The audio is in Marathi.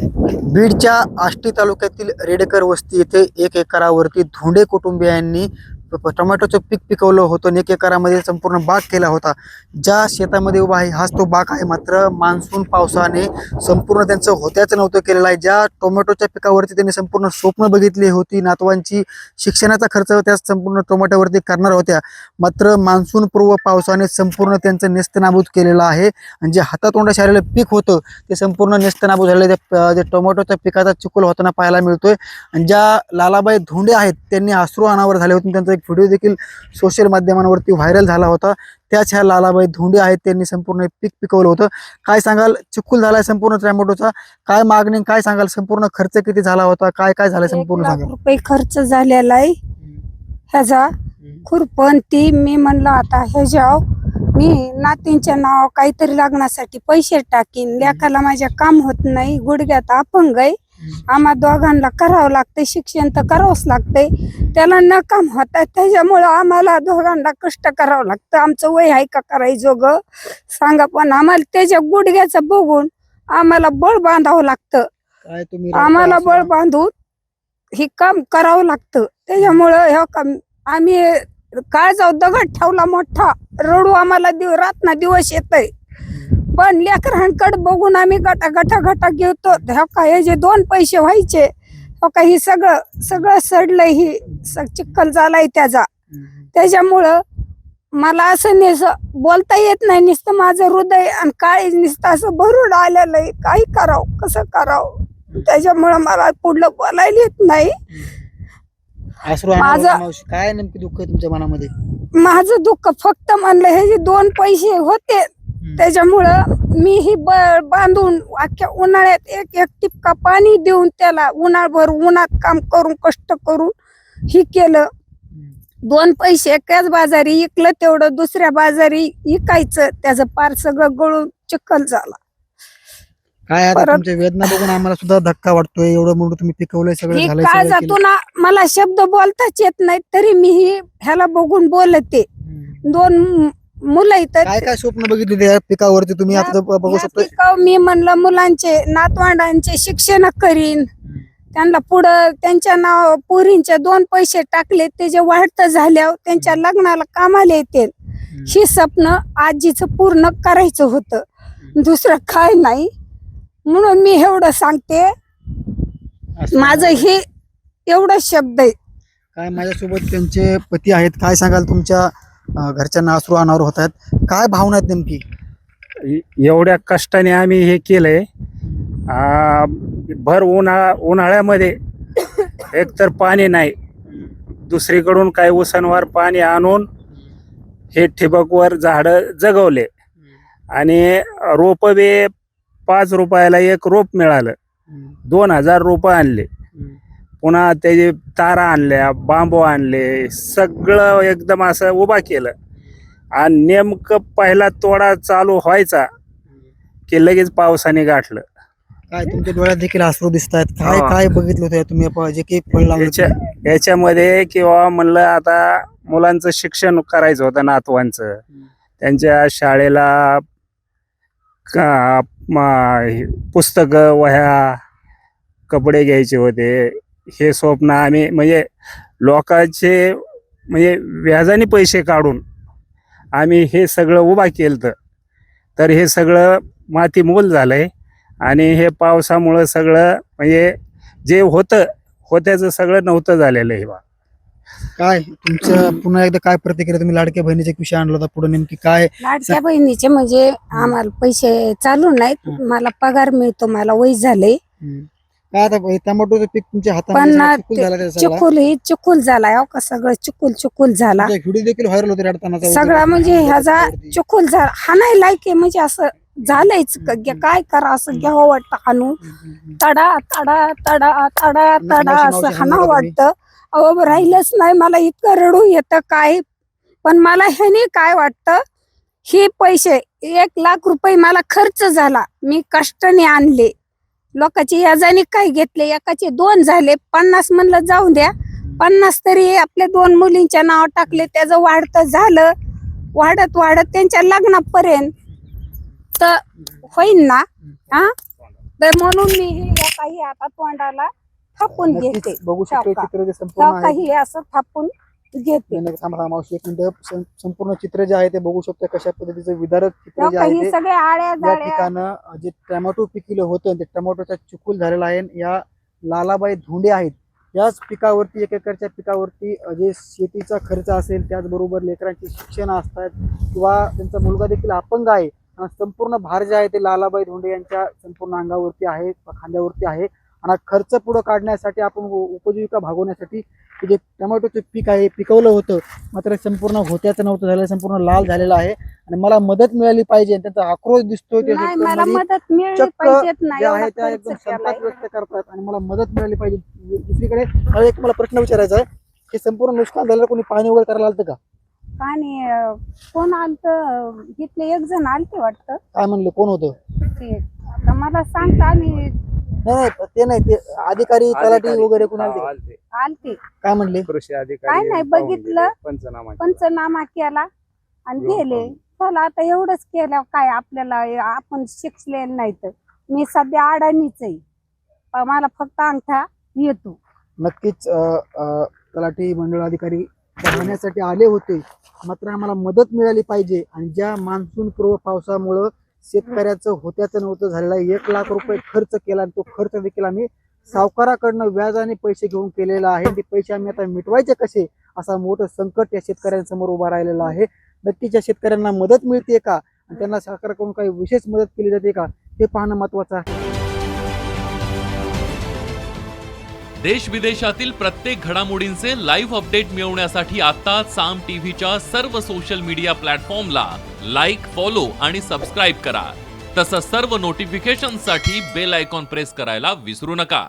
बीडच्या आष्टी तालुक्यातील रेडकर वस्ती येथे 1 एकरावरती धोंडे कुटुंबियांनी टोमॅटोचं पीक पिकवलं होतं आणि 1 एकरामध्ये संपूर्ण बाग केला होता. ज्या शेतामध्ये उभा आहे हाच तो बाग आहे, मात्र मान्सून पावसाने संपूर्ण त्यांचं होत्याचं नव्हतं केलेलं आहे. ज्या टोमॅटोच्या पिकावरती त्यांनी संपूर्ण स्वप्न बघितली होती, नातवांची शिक्षणाचा खर्च त्या संपूर्ण टोमॅटोवरती करणार होत्या, मात्र मान्सून पूर्व पावसाने संपूर्ण त्यांचं नेस्तनाबूत केलेलं आहे. आणि जे हातातोंडाशी आलेलं पीक होतं ते संपूर्ण नेस्तनाबूत झालेलं जे टोमॅटोच्या पिकाचा चिखल होताना पाहायला मिळतोय. आणि ज्या लालाबाई धोंडे आहेत त्यांनी अश्रू अनावर झाले होते, त्यांचा एक व्हिडिओ देखील सोशल माध्यमांवरती व्हायरल झाला होता. त्याच ह्या लालाबाई धोंडे आहेत, त्यांनी संपूर्ण पीक पिकवलं होतं. काय सांगाल, चिखल झालाय संपूर्ण टोमॅटोचा, काय मागणी, काय सांगाल, संपूर्ण खर्च किती झाला होता, काय काय झालं संपूर्ण सांगा. 1 लाख रुपये खर्च झालेला आहे ह्याचा. खुरपण ती मी म्हणलं आता ह्याच्यावर मी नातींच्या नाव काहीतरी लग्नासाठी पैसे टाकीन. लेकाला माझ्या काम होत नाही, गुडघ्यात अपंग आहे, आम्हा दोघांना करावं लागतंय, शिक्षण तर करावंच लागतंय, त्याला न काम होत आहे, त्याच्यामुळं आम्हाला दोघांना कष्ट करावं लागतं. आमचं वय आहे का करायचं ग सांगा, पण आम्हाला त्याच्या गुडघ्याचं बघून आम्हाला बळ बांधावं लागतं. काय तुम्ही आम्हाला बळ बांधून हे काम करावं लागतं. त्याच्यामुळं हे काम आम्ही काय जाऊ दगड ठेवला मोठा, रडू आम्हाला रात ना दिवस येतय, पण लेकरांकडे बघून आम्ही गटा घेतो. ह्या काय हे जे 2 पैसे व्हायचे हो का, ही सगळं सडलंय, ही चिखल झालाय त्याच्यामुळं मला असं बोलता येत नाही. नुसतं माझं हृदय आणि काय नुसतं असं भरून आलेलं आहे, काय करावं कसं करावं, त्याच्यामुळं मला पुढलं बोलायला येत नाही. माझं काय नेमकी दुःख आहे तुमच्या मनामध्ये? माझं दुःख फक्त म्हणलं हे जे 2 पैसे होते त्याच्यामुळं मी ही बांधून अख्ख्या उन्हाळ्यात एक टिपका पाणी देऊन त्याला उन्हाळभर उन्हात काम करून कष्ट करून ही केलं. 2 पैसे एकाच बाजारी इकलं, तेवढं दुसऱ्या बाजारी इकायचं, त्याचं पार सगळं गळून चिखल झाला. काय आता तुमच्या वेदना बघून आम्हाला सुद्धा धक्का वाटतोय. एवढं मोठं तुम्ही पिकवलंय, सगळं झालंय, काय जातो ना, मला शब्द बोलताच येत नाही, तरी मी ह्याला बघून बोलते. 2 मुलं इथं. काय काय स्वप्न बघितले त्या पिकावरती तुम्ही आता बघू शकता? मी म्हणलं मुलांचे नातवंडांचे शिक्षण करीन, त्यांना पुढं त्यांच्या नाव पोरींचे 2 पैसे टाकले, त्याचे वाढत झाल्यावर त्यांच्या लग्नाला कामाला येतील, ही स्वप्न आजीचं पूर्ण करायचं होतं, दुसरं काय नाही. म्हणून मी एवढं सांगते, माझं हे एवढं शब्द आहे. काय माझ्यासोबत त्यांचे पती आहेत, काय सांगाल, तुमच्या घरच्यांना अश्रू अनावर होत आहेत, काय भावना आहेत नेमकी? एवढ्या कष्टाने आम्ही हे केलंय. भर उन्हाळ्यामध्ये एकतर पाणी नाही, दुसरीकडून काय उसनवार पाणी आणून हे ठिबकवर झाडं जगवले आणि रोप बी 5 रुपयाला 1 रोप मिळालं. 2000 रोपं आणले, पुन्हा त्याचे तारा आणल्या, बांबू आणले, सगळं एकदम असं उभा केलं. आणि नेमकं पहिला तोडा चालू व्हायचा की लगेच पावसाने गाठलं. काय तुमच्या डोळ्यात देखील अश्रू दिसत आहेत? काय काय बघितलं होतं तुम्ही जे की फळ लावलं याच्यामध्ये? किंवा म्हणलं आता मुलांचं शिक्षण करायचं होतं, नातवांचं, त्यांच्या शाळेला पुस्तक, वह्या, कपडे घ्यायचे होते. हे स्वप्न आम्ही म्हणजे लोकांचे म्हणजे व्याजाने पैसे काढून आम्ही हे सगळं उभा केलं, तर हे सगळं माती मोल झालंय. आणि हे पावसामुळं सगळं म्हणजे जे होत्याचं सगळं नव्हतं झालेलं आहे. काय तुमचं पुन्हा एकदा काय प्रतिक्रिया? तुम्ही लाडक्या बहिणीचा विषय आणला होता, पुढे नेमकी काय? लाडक्या बहिणीचे म्हणजे आम्हाला पैसे चालू नाहीत, मला पगार मिळतो, मला वय झालंय. काय आता टोमॅटोचं पीक तुमच्या पण चिखल झालाय हो का, सगळं चिखल झाला. व्हिडिओ देखील व्हायरल होते रडताना, सगळा म्हणजे ह्याचा चिखल झाला, हाणाय लायके म्हणजे असं झालंयच. काय करा असं घ्यावं वाटतं, हाणून तडा तडा तडा तडा तडा असं हाणावं वाटतं. अहो राहिलंच नाही, मला इतकं रडू येतं काय. पण मला ह्याने काय वाटतं, हे पैसे 1 लाख रुपये मला खर्च झाला, मी कष्टाने आणले, लोकांची याजाने काय घेतले, एकाचे 2 झाले, 50 म्हणलं जाऊ द्या, 50 तरी आपल्या 2 मुलींच्या नाव टाकले, त्याचं वाढतं झालं, वाढत वाढत त्यांच्या लग्नापर्यंत तर होईन ना. तर म्हणून मी हे या काही आता तोंडाला थापून घेते. नक्कीच बघू शकतो हो का? चित्र जे संपूर्ण आहे. काही असं थापून घेते. नाही, थांबा मावशी एक मिनिट. संपूर्ण चित्र जे आहे ते बघू शकतो कशा पद्धतीचं विदारक चित्र जे आहे काही ते सगळे आळ्या या जाळ्या ठिकाणं जे टोमॅटो पिकलं होतं ते टोमॅटोचा चिखल झालेला आहे. या लालाबाई धोंडे आहेत. याच पिकावरती 1 एकरच्या पिकावरती जे शेतीचा खर्च असेल त्याचबरोबर लेकरांची शिक्षण असतात किंवा त्यांचा मुलगा देखील अपंग आहे आणि संपूर्ण भार जे आहे ते लालाबाई धोंडे यांच्या संपूर्ण अंगावरती आहे, खांद्यावरती आहे. आणि खर्च पुढे काढण्यासाठी आपण उपजीविका भागवण्यासाठी जे टोमॅटोचे पीक आहे पिकवलं होतं मात्र संपूर्ण होत्याचं नव्हतं झालं, संपूर्ण लाल झालेलं आहे. आणि मला मदत मिळाली पाहिजे त्यांचा आक्रोश दिसतोय त्या नाही, मला शेतकऱ्यांमध्ये. मदत मिळाली चक्क पाहिजेत नाही जे आहे एवढा त्या खर्च एकदम केलाय. संताप व्यक्त करतात आणि मला मदत मिळाली पाहिजे. दुसरीकडे मला एक प्रश्न विचारायचा आहे की संपूर्ण नुकसान झालं कोणी पाणी वगैरे करायला आलं का? आणि कोण आलत इथले एक जण आलते वाटतं. काय म्हणले, कोण होतं? ते आता मला सांगता आणि नाही ते नाही, ते अधिकारी तलाठी वगैरे कोण आले? आलते काय म्हणले? कृषी काय अधिकारी नाही बघितलं, पंचनामा पंचनामा केला आणि गेले. चला आता एवढंच केलं काय आपल्याला, आपण शिकले नाही तर मी सध्या अडाणीच आहे. मला फक्त अंगठा येतो. नक्कीच तलाठी मंडळ अधिकारी पाहण्यासाठी आले होते मात्र आम्हाला मदत मिळाली पाहिजे. आणि ज्या मान्सून पूर्व पावसामुळं शेतकऱ्याचं होत्याचं नव्हतं झालेलं आहे, 1 लाख रुपये खर्च केला आणि तो खर्च देखील आम्ही सावकाराकडनं व्याजाने पैसे घेऊन केलेला आहे. ते पैसे आम्ही आता मिटवायचे कसे असा मोठं संकट या शेतकऱ्यांसमोर उभा राहिलेलं आहे. नक्कीच या शेतकऱ्यांना मदत मिळते का आणि त्यांना सरकारकडून काही विशेष मदत केली जाते का हे पाहणं महत्वाचं आहे. देश विदेशातील प्रत्येक घडामोडींचे लाईव्ह अपडेट मिळवण्यासाठी आता साम टीव्हीच्या सर्व सोशल मीडिया प्लॅटफॉर्मला लाईक, फॉलो आणि सबस्क्राईब करा. तसंच सर्व नोटिफिकेशनसाठी बेल आयकॉन प्रेस करायला विसरू नका.